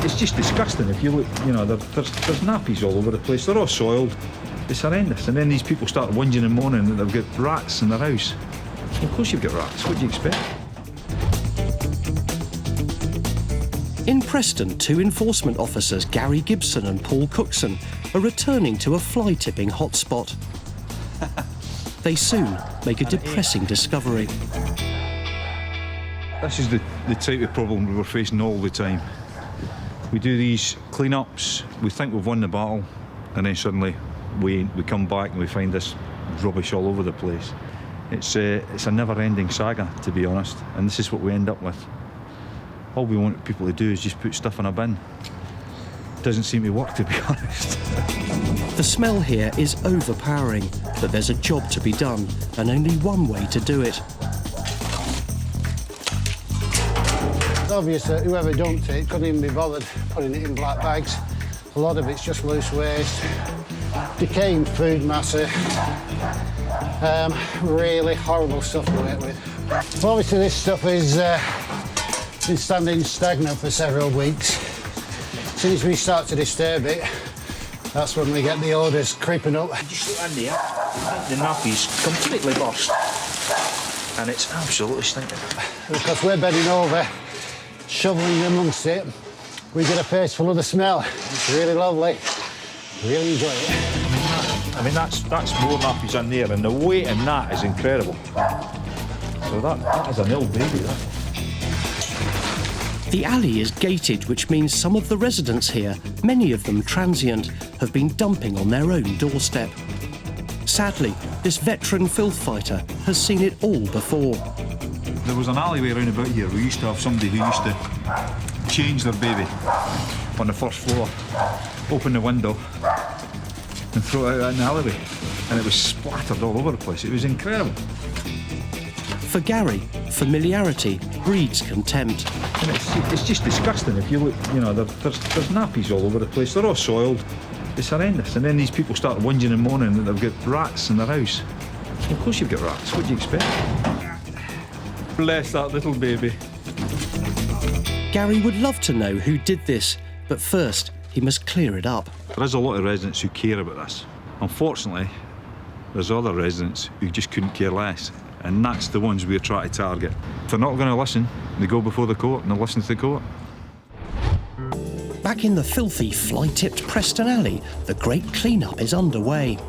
it's just disgusting. If you look, you know, there's nappies all over the place. They're all soiled. It's horrendous. And then these people start whinging and moaning that they've got rats in their house. Well, of course you've got rats. What do you expect? In Preston, 2 enforcement officers, Gary Gibson and Paul Cookson, are returning to a fly-tipping hotspot. They soon make a depressing discovery. This is the type of problem we're facing all the time. We do these clean-ups, we think we've won the battle, and then suddenly we come back and we find this rubbish all over the place. It's a never-ending saga, to be honest, and this is what we end up with. All we want people to do is just put stuff in a bin. It doesn't seem to work, to be honest. The smell here is overpowering, but there's a job to be done, and only one way to do it. It's obvious that whoever dumped it couldn't even be bothered putting it in black bags. A lot of it's just loose waste, decaying food matter, really horrible stuff to work with. Obviously this stuff is been standing stagnant for several weeks. As soon as we start to disturb it, that's when we get the odours creeping up. Just look in there, the nappy's completely burst, and it's absolutely stinking. Because we're bending over, shoveling amongst it, we get a face full of the smell. It's really lovely. Really enjoy it. I mean that's more nappies in there, and the weight in that is incredible. So that is an ill baby, that. The alley is gated, which means some of the residents here, many of them transient, have been dumping on their own doorstep. Sadly, this veteran filth fighter has seen it all before. There was an alleyway around about here. We used to have somebody who used to change their baby on the first floor, open the window and throw it out in the alleyway. And it was splattered all over the place. It was incredible. For Gary, familiarity breeds contempt. And it's just disgusting. If you look, you know, there's nappies all over the place. They're all soiled. It's horrendous. And then these people start whinging and moaning that they've got rats in their house. Well, of course you've got rats. What do you expect? Bless that little baby. Gary would love to know who did this, but first he must clear it up. There is a lot of residents who care about this. Unfortunately, there's other residents who just couldn't care less. And that's the ones we're trying to target. If they're not going to listen, they go before the court and they listen to the court. Back in the filthy, fly-tipped Preston alley, the great clean-up is underway.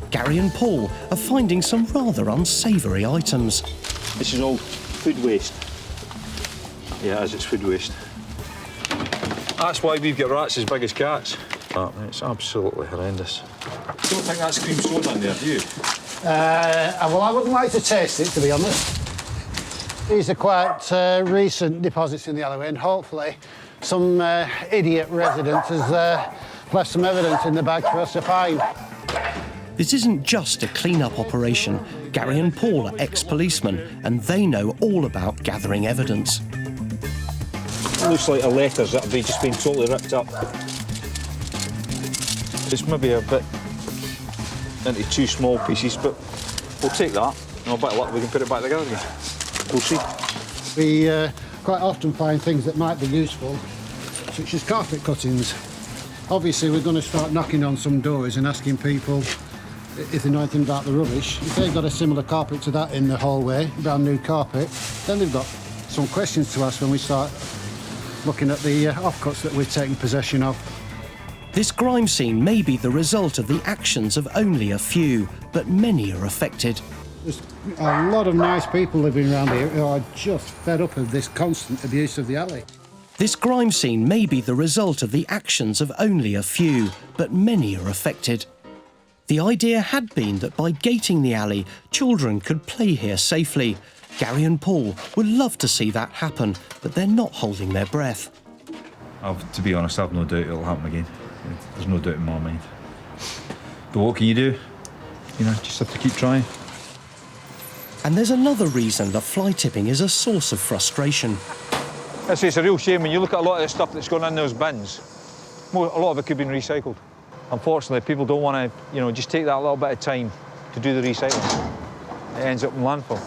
Gary and Paul are finding some rather unsavoury items. This is all food waste. Yeah, it is, it's food waste. That's why we've got rats as big as cats. It's absolutely horrendous. I don't think that's cream soda in there, do you? Well, I wouldn't like to taste it, to be honest. These are quite recent deposits in the alleyway, and hopefully some idiot resident has left some evidence in the bag for us to find. This isn't just a clean-up operation. Gary and Paul are ex-policemen, and they know all about gathering evidence. It looks like the letters that have just been totally ripped up. It's maybe a bit into 2 small pieces, but we'll take that. And a bit of luck, we can put it back together again. We'll see. We quite often find things that might be useful, such as carpet cuttings. Obviously, we're going to start knocking on some doors and asking people if they know anything about the rubbish. If they've got a similar carpet to that in the hallway, brand new carpet, then they've got some questions to ask when we start looking at the offcuts that we've taken possession of. This crime scene may be the result of the actions of only a few, but many are affected. There's a lot of nice people living around here who are just fed up of this constant abuse of the alley. This crime scene may be the result of the actions of only a few, but many are affected. The idea had been that by gating the alley, children could play here safely. Gary and Paul would love to see that happen, but they're not holding their breath. To be honest, I've no doubt it'll happen again. There's no doubt in my mind. But what can you do? You know, just have to keep trying. And there's another reason that fly tipping is a source of frustration. It's a real shame when you look at a lot of the stuff that's going in those bins. A lot of it could have been recycled. Unfortunately, people don't want to, just take that little bit of time to do the recycling. It ends up in landfill.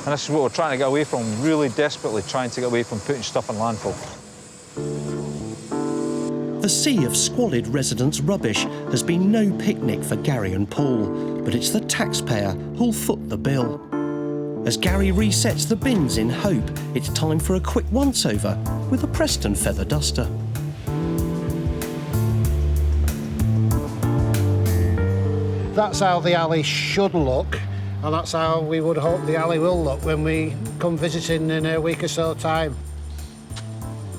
And this is what we're trying to get away from, really desperately trying to get away from putting stuff in landfill. The sea of squalid residents' rubbish has been no picnic for Gary and Paul, but it's the taxpayer who'll foot the bill. As Gary resets the bins in hope, it's time for a quick once-over with a Preston feather duster. That's how the alley should look, and that's how we would hope the alley will look when we come visiting in a week or so time.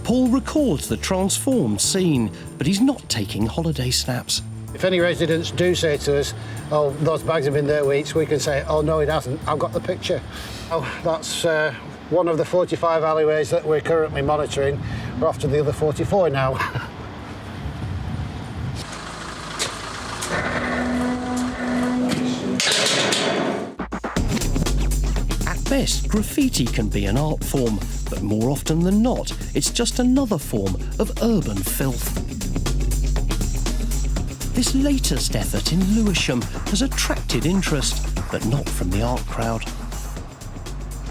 Paul records the transformed scene, but he's not taking holiday snaps. If any residents do say to us, oh, those bags have been there weeks, we can say, oh, no, it hasn't, I've got the picture. Oh, that's one of the 45 alleyways that we're currently monitoring. We're off to the other 44 now. At best, graffiti can be an art form, but more often than not, it's just another form of urban filth. This latest effort in Lewisham has attracted interest, but not from the art crowd.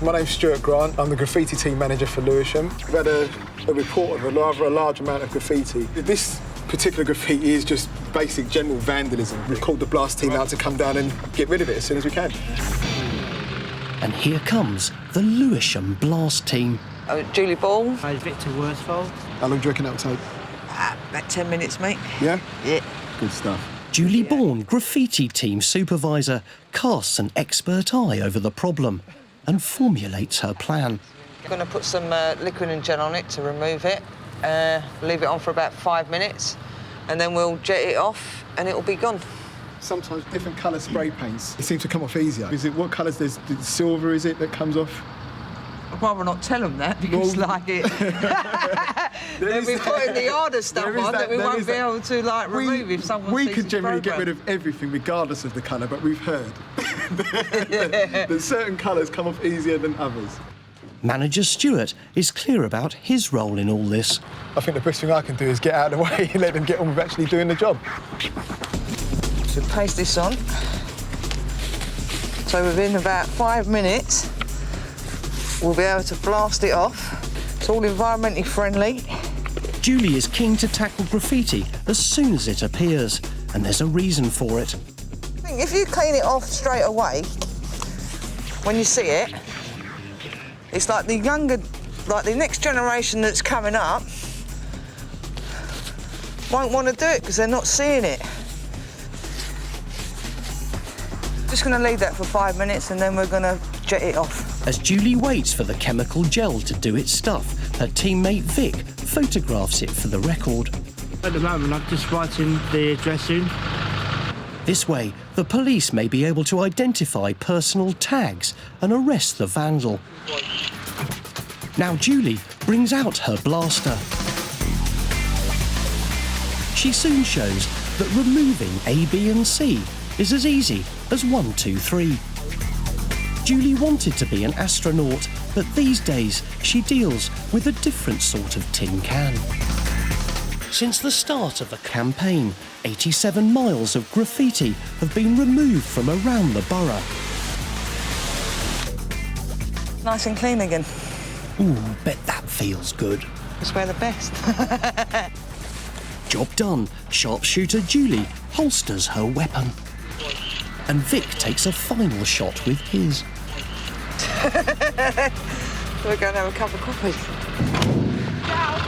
My name's Stuart Grant. I'm the graffiti team manager for Lewisham. We've had a report of a large amount of graffiti. This particular graffiti is just basic general vandalism. We've called the blast team out to come down and get rid of it as soon as we can. And here comes the Lewisham blast team. Julie Ball. Victor Worsfold. How long do you reckon that'll take? About 10 minutes, mate. Yeah? Yeah. Good stuff. Julie Bourne, graffiti team supervisor, casts an expert eye over the problem and formulates her plan. I'm going to put some liquid and gel on it to remove it, leave it on for about 5 minutes, and then we'll jet it off and it'll be gone. Sometimes different colour spray paints, it seems to come off easier. Is it, what colours, there's silver, is it, that comes off? I'd rather not tell them that because, they'll be putting the harder stuff on that we won't be able to, remove if someone sees We could generally program. get rid of everything regardless of the colour, but we've heard that certain colours come off easier than others. Manager Stuart is clear about his role in all this. I think the best thing I can do is get out of the way and let them get on with actually doing the job. So paste this on. So within about 5 minutes, we'll be able to blast it off. It's all environmentally friendly. Julie is keen to tackle graffiti as soon as it appears, and there's a reason for it. I think if you clean it off straight away, when you see it, it's like the younger, like the next generation that's coming up won't want to do it because they're not seeing it. Just going to leave that for 5 minutes and then we're going to jet it off. As Julie waits for the chemical gel to do its stuff, her teammate Vic photographs it for the record. At the moment, I'm just writing the address in. This way, the police may be able to identify personal tags and arrest the vandal. Now Julie brings out her blaster. She soon shows that removing A, B and C is as easy as 1, 2, 3. Julie wanted to be an astronaut, but these days she deals with a different sort of tin can. Since the start of the campaign, 87 miles of graffiti have been removed from around the borough. Nice and clean again. Ooh, bet that feels good. Because we're the best. Job done. Sharpshooter Julie holsters her weapon. And Vic takes a final shot with his. We're going to have a cup of coffee. Ciao.